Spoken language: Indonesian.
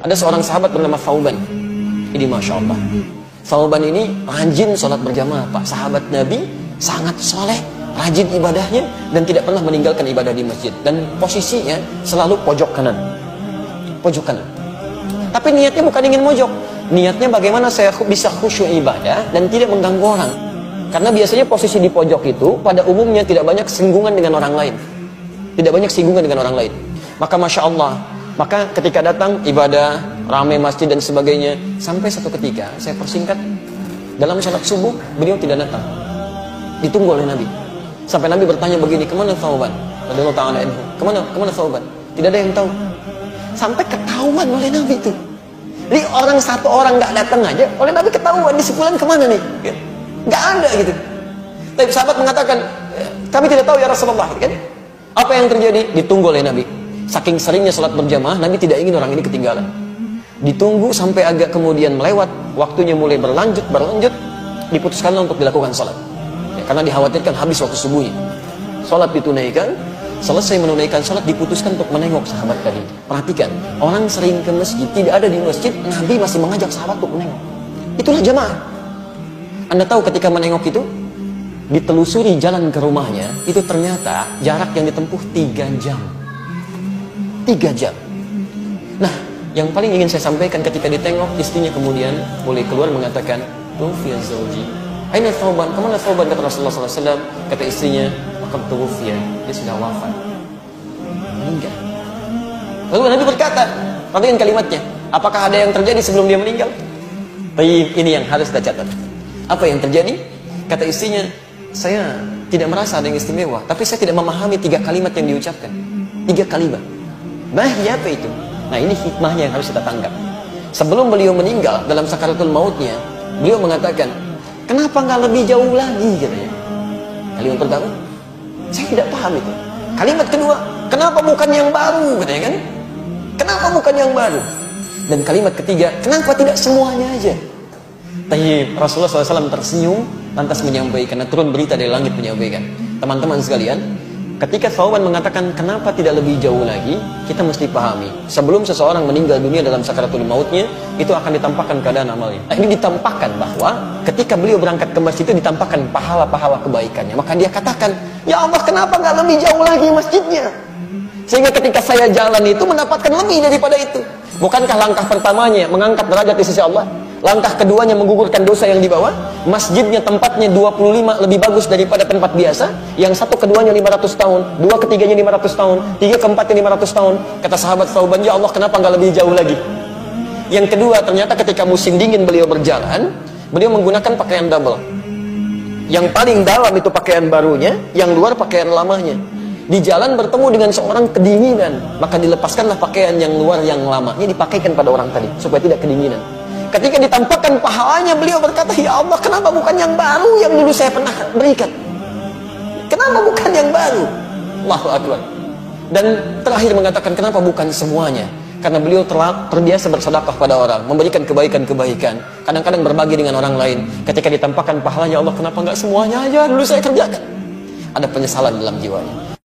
Ada seorang sahabat bernama Thauban. Ini Masya Allah, Thauban ini rajin sholat berjamaah Pak. Sahabat Nabi, sangat soleh, rajin ibadahnya, dan tidak pernah meninggalkan ibadah di masjid. Dan posisinya selalu pojok kanan. Pojok kanan. Tapi niatnya bukan ingin mojok. Niatnya bagaimana saya bisa khusyuk ibadah dan tidak mengganggu orang. Karena biasanya posisi di pojok itu pada umumnya tidak banyak singgungan dengan orang lain. Tidak banyak singgungan dengan orang lain. Maka Masya Allah, maka ketika datang ibadah, ramai masjid dan sebagainya, sampai satu ketika, saya persingkat, dalam sholat subuh, beliau tidak datang. Ditunggu oleh Nabi. Sampai Nabi bertanya begini, kemana Thauban? Radhiyallahu ta'ala anhu. Kemana Thauban? Tidak ada yang tahu. Sampai ketahuan oleh Nabi itu. Jadi orang satu orang nggak datang aja, oleh Nabi ketahuan, di sebulan kemana nih? Nggak ada gitu. Tapi sahabat mengatakan, kami tidak tahu ya Rasulullah. Kan? Apa yang terjadi? Ditunggu oleh Nabi. Saking seringnya sholat berjamaah, Nabi tidak ingin orang ini ketinggalan. Ditunggu sampai agak kemudian melewat, waktunya mulai berlanjut, diputuskan untuk dilakukan sholat. Ya, karena dikhawatirkan habis waktu subuhnya. Sholat ditunaikan, selesai menunaikan sholat, diputuskan untuk menengok sahabat tadi. Perhatikan, orang sering ke masjid, tidak ada di masjid, Nabi masih mengajak sahabat untuk menengok. Itulah jamaah. Anda tahu ketika menengok itu, ditelusuri jalan ke rumahnya, itu ternyata jarak yang ditempuh 3 jam. 3 jam. Nah, yang paling ingin saya sampaikan ketika ditengok, istrinya kemudian mulai keluar mengatakan, Tufiya zawji. Aina Thauban? Kemana Thauban? Kata Rasulullah SAW. Kata istrinya, Qad tuwfiya, dia sudah wafat, meninggal. Lalu Nabi berkata, perhatikan kalimatnya, apakah ada yang terjadi sebelum dia meninggal? Ini yang harus kita catat. Apa yang terjadi? Kata istrinya, saya tidak merasa ada yang istimewa, tapi saya tidak memahami 3 kalimat yang diucapkan. 3 kalimat. Nah, apa itu? Nah, ini hikmahnya yang harus kita tangkap. Sebelum beliau meninggal dalam sakaratul mautnya, beliau mengatakan, kenapa nggak lebih jauh lagi, katanya. Kalimat pertama, saya tidak paham itu. Kalimat kedua, kenapa bukan yang baru, katanya kan? Kenapa bukan yang baru? Dan kalimat ketiga, kenapa tidak semuanya aja? Tapi Rasulullah SAW tersenyum, lantas menyampaikan, turun berita dari langit menyampaikan, teman-teman sekalian, ketika Thauban mengatakan kenapa tidak lebih jauh lagi, kita mesti pahami, sebelum seseorang meninggal dunia dalam sakaratul mautnya, itu akan ditampakkan keadaan amalnya. Nah, ini ditampakkan bahwa ketika beliau berangkat ke masjid itu ditampakkan pahala-pahala kebaikannya. Maka dia katakan, ya Allah, kenapa nggak lebih jauh lagi masjidnya? Sehingga ketika saya jalan itu mendapatkan lebih daripada itu. Bukankah langkah pertamanya mengangkat derajat di sisi Allah? Langkah keduanya menggugurkan dosa yang di bawah. Masjidnya tempatnya 25 lebih bagus daripada tempat biasa. Yang satu keduanya 500 tahun, dua ketiganya 500 tahun, tiga keempatnya 500 tahun. Kata sahabat Thauban, ya Allah, kenapa nggak lebih jauh lagi? Yang kedua, ternyata ketika musim dingin beliau berjalan, beliau menggunakan pakaian double. Yang paling dalam itu pakaian barunya, yang luar pakaian lamanya. Di jalan bertemu dengan seorang kedinginan, maka dilepaskanlah pakaian yang luar yang lamanya, dipakaikan pada orang tadi supaya tidak kedinginan. Ketika ditampakkan pahalanya, beliau berkata, ya Allah, kenapa bukan yang baru yang dulu saya pernah berikan? Kenapa bukan yang baru? Allahu Akbar. Dan terakhir mengatakan, kenapa bukan semuanya? Karena beliau terbiasa bersedekah pada orang, memberikan kebaikan-kebaikan, kadang-kadang berbagi dengan orang lain. Ketika ditampakkan pahalanya, Allah, kenapa nggak semuanya aja dulu saya kerjakan? Ada penyesalan dalam jiwanya.